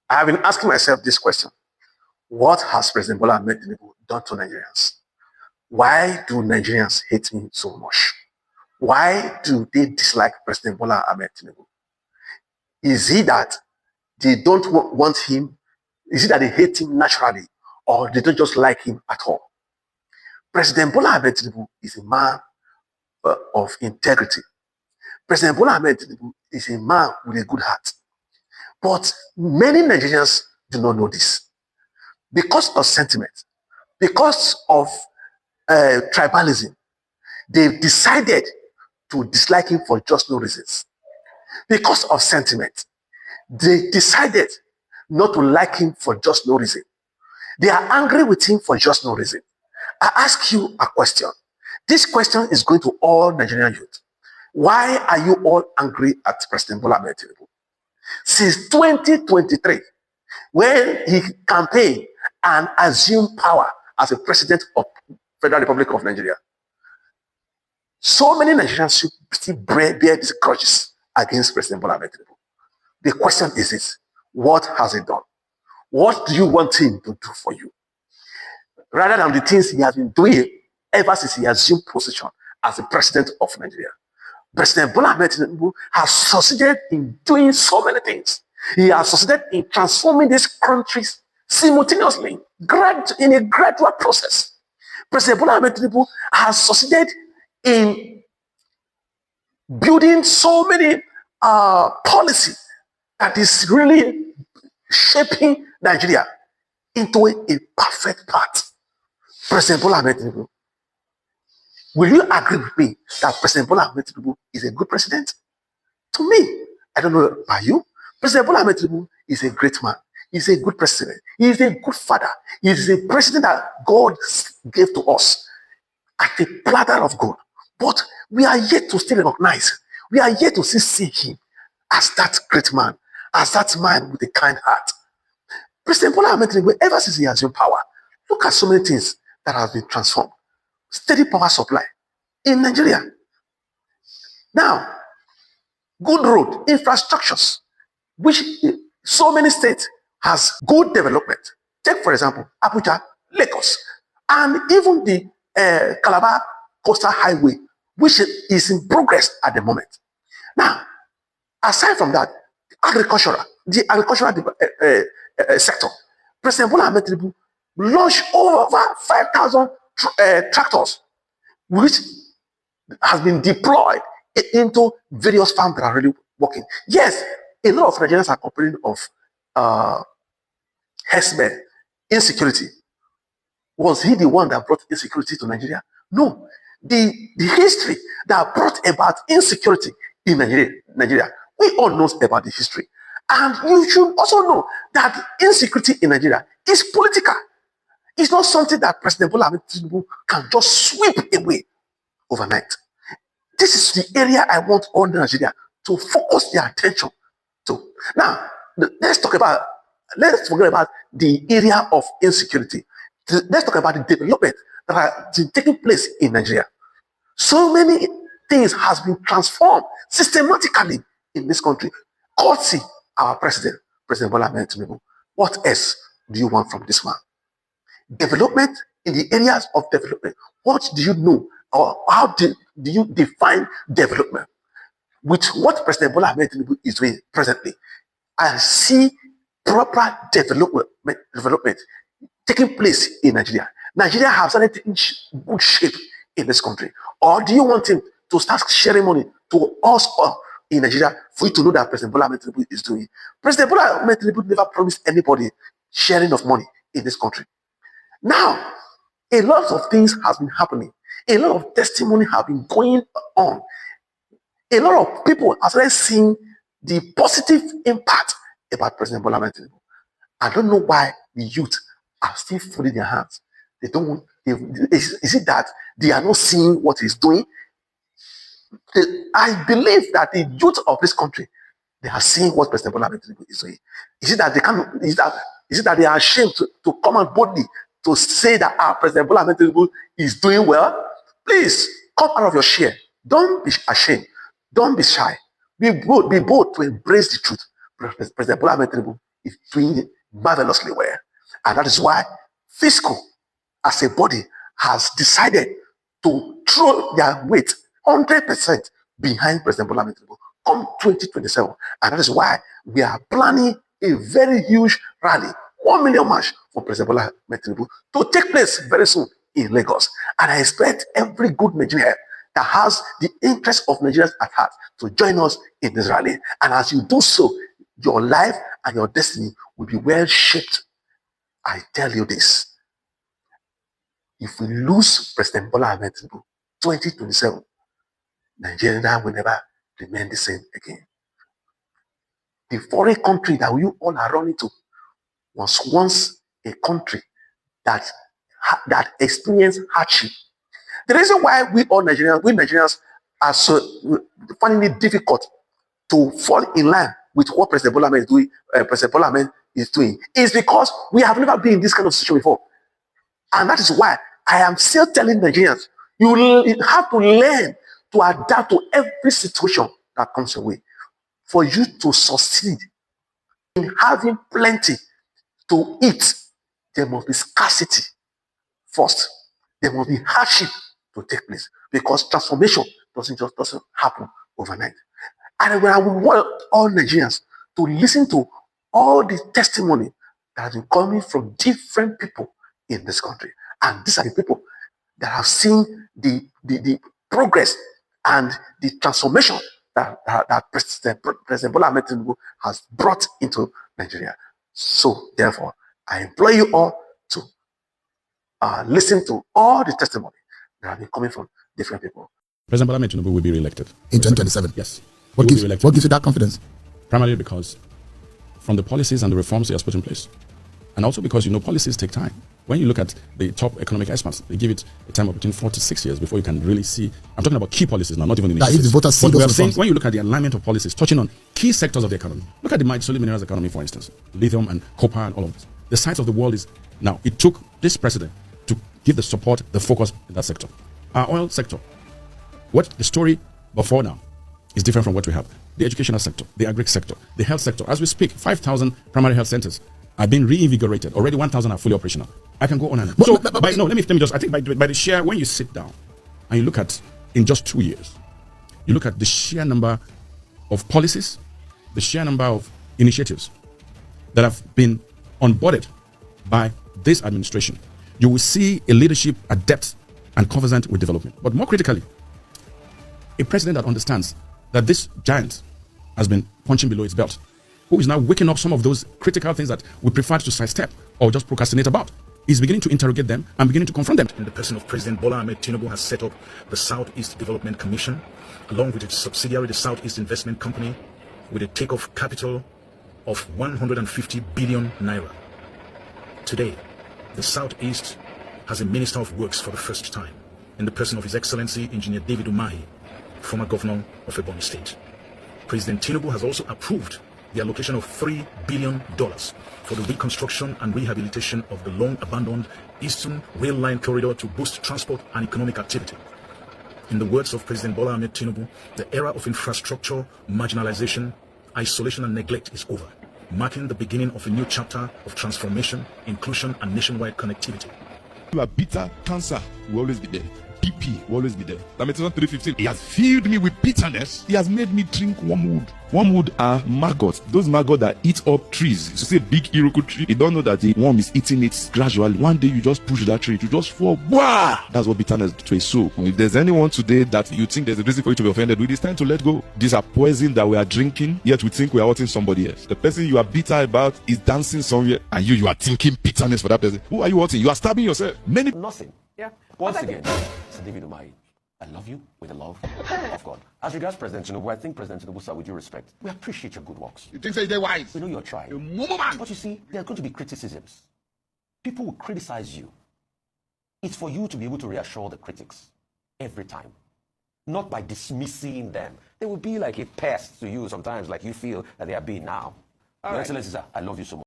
I have been asking myself this question. What has President Bola Ahmed Tinubu done to Nigerians? Why do Nigerians hate him so much? Why do they dislike President Bola Ahmed Tinubu? Is it that they don't want him? Is it that they hate him naturally, or they don't just like him at all? President Bola Ahmed Tinubu is a man of integrity. President Bola Ahmed Tinubu is a man with a good heart. But many Nigerians do not know this. Because of sentiment, because of tribalism, they've decided to dislike him for just no reasons. Because of sentiment, they decided not to like him for just no reason. They are angry with him for just no reason. I ask you a question. This question is going to all Nigerian youth. Why are you all angry at President Bola Ahmed Tinubu? Since 2023, when he campaigned and assumed power as a president of Federal Republic of Nigeria, so many Nigerians should still bear these grudges against President Bola Ahmed Tinubu. The question is this: what has he done? What do you want him to do for you? Rather than the things he has been doing ever since he assumed position as the president of Nigeria. President Bola Ahmed Tinubu has succeeded in doing so many things. He has succeeded in transforming these countries simultaneously, in a gradual process. President Bola Ahmed Tinubu has succeeded in building so many policies that is really shaping Nigeria into a perfect path. President Bola Ahmed Tinubu, will you agree with me that President Bola Ahmed Tinubu is a good president? To me, I don't know about you. President Bola Ahmed Tinubu is a great man. He's a good president. He is a good father. He is a president that God gave to us at a platter of gold. But we are yet to still recognize, we are yet to still see him as that great man, as that man with a kind heart. President Bola Ahmed Tinubu, ever since he assumed power, look at so many things that have been transformed. Steady power supply in Nigeria. Now, good road infrastructures, which so many states has good development. Take, for example, Abuja, Lagos, and even the Calabar Coastal Highway, which is in progress at the moment. Now, aside from that, the agricultural sector, President Bola Ahmed Tinubu launched over 5,000 tractors, which has been deployed into various farms that are already working. Yes, a lot of Nigerians are complaining of herdsmen, insecurity. Was he the one that brought insecurity to Nigeria? No. The history that brought about insecurity in Nigeria, we all know about the history. And you should also know that insecurity in Nigeria is political. It's not something that President Bola Ahmed Tinubu can just sweep away overnight. This is the area I want all Nigeria to focus their attention to. Now, let's forget about the area of insecurity. Let's talk about the development that are taking place in Nigeria. So many things has been transformed systematically in this country. Courtesy our president, President Bola Ahmed Tinubu. What else do you want from this man? Development in the areas of development. What do you know, or how do you define development? With what President Bola Ahmed Tinubu is doing presently, I see proper development taking place in Nigeria. Nigeria has started taking good shape in this country. Or do you want him to start sharing money to us all in Nigeria for you to know that President Bola Ahmed Tinubu is doing? President Bola Ahmed Tinubu never promised anybody sharing of money in this country. Now, a lot of things have been happening. A lot of testimony have been going on. A lot of people have started seeing the positive impact about President Bola Ahmed Tinubu. I don't know why the youth are still folding their hands. They don't want. Is it that they are not seeing what he's doing? I believe that the youth of this country, they are seeing what President Bola Ahmed Tinubu is doing. Is it that they can? Is it that they are ashamed to come out boldly to say that President Bola Ahmed Tinubu is doing well? Please come out of your share. Don't be ashamed. Don't be shy. Be bold to embrace the truth. President Bola Ahmed Tinubu is doing marvelously well. And that is why fiscal, as a body, has decided to throw their weight 100% behind President Bola Ahmed Tinubu come 2027. And that is why we are planning a very huge rally, 1 million march for President Bola Ahmed Tinubu to take place very soon in Lagos. And I expect every good Nigerian that has the interest of Nigerians at heart to join us in this rally. And as you do so, your life and your destiny will be well shaped. I tell you this. If we lose President Bola Ahmed Tinubu 2027, Nigeria will never remain the same again. The foreign country that we all are running to was once a country that experienced hardship. The reason why we Nigerians are so finding it difficult to fall in line with what President Bola Ahmed is doing is because we have never been in this kind of situation before. And that is why I am still telling Nigerians, you have to learn to adapt to every situation that comes your way. For you to succeed in having plenty to eat, there must be scarcity first. There must be hardship to take place, because transformation doesn't happen overnight. And I would want all Nigerians to listen to all the testimony that has been coming from different people in this country. And these are the people that have seen the progress and the transformation that President Bola Ahmed Tinubu has brought into Nigeria. So, therefore, I implore you all to listen to all the testimony that have been coming from different people. President Bola Ahmed Tinubu will be re-elected in 2027. Yes. What gives you that confidence? Primarily because from the policies and the reforms he has put in place, and also because policies take time. When you look at the top economic experts, they give it a time of between 4 to 6 years before you can really see. I'm talking about key policies now, not even initiatives. If the voters see those reforms. When you look at the alignment of policies touching on key sectors of the economy, look at the solid minerals economy, for instance, lithium and copper and all of this. The size of the world is now. It took this president to give the support, the focus in that sector. Our oil sector, what the story before now is different from what we have. The educational sector, the agri sector, the health sector. As we speak, 5,000 primary health centers are being reinvigorated. Already 1,000 are fully operational. I can go on and on. Let me just, I think by the sheer, when you sit down and you look at, in just 2 years, you look at the sheer number of policies, the sheer number of initiatives that have been onboarded by this administration, you will see a leadership adept and conversant with development. But more critically, a president that understands that this giant has been punching below its belt, who is now waking up some of those critical things that we prefer to sidestep or just procrastinate about. He's beginning to interrogate them and beginning to confront them. In the person of President Bola Ahmed Tinubu has set up the Southeast Development Commission, along with its subsidiary, the Southeast Investment Company, with a takeoff capital of 150 billion naira. Today, the Southeast has a Minister of Works for the first time, in the person of His Excellency Engineer David Umahi, former governor of Ebonyi State. President Tinubu has also approved the allocation of $3 billion for the reconstruction and rehabilitation of the long-abandoned Eastern Rail Line corridor to boost transport and economic activity. In the words of President Bola Ahmed Tinubu, the era of infrastructure, marginalization, isolation and neglect is over, marking the beginning of a new chapter of transformation, inclusion and nationwide connectivity. You are bitter, cancer will always be there. BP will always be there. Lamentation 3:15. He has filled me with bitterness. He has made me drink wormwood. Wormwood are maggots. Those maggots that eat up trees. You see a big Iroquois tree. You don't know that the worm is eating it gradually. One day you just push that tree, you just fall. Wah! That's what bitterness to a soul. If there's anyone today that you think there's a reason for you to be offended with, it's time to let go. These are poison that we are drinking, yet we think we are hurting somebody else. The person you are bitter about is dancing somewhere, and you are thinking bitterness for that person. Who are you hurting? You are stabbing yourself. Nothing. Yeah. Once again, Sir David Umahi, I love you with the love of God. As regards President Tinubu, I think President Tinubu, sir, with due respect, we appreciate your good works. You think they're wise? We know you're trying. But you see, there are going to be criticisms. People will criticize you. It's for you to be able to reassure the critics every time, not by dismissing them. They will be like a pest to you sometimes, like you feel that they are being now. Your Excellency, sir, I love you so much.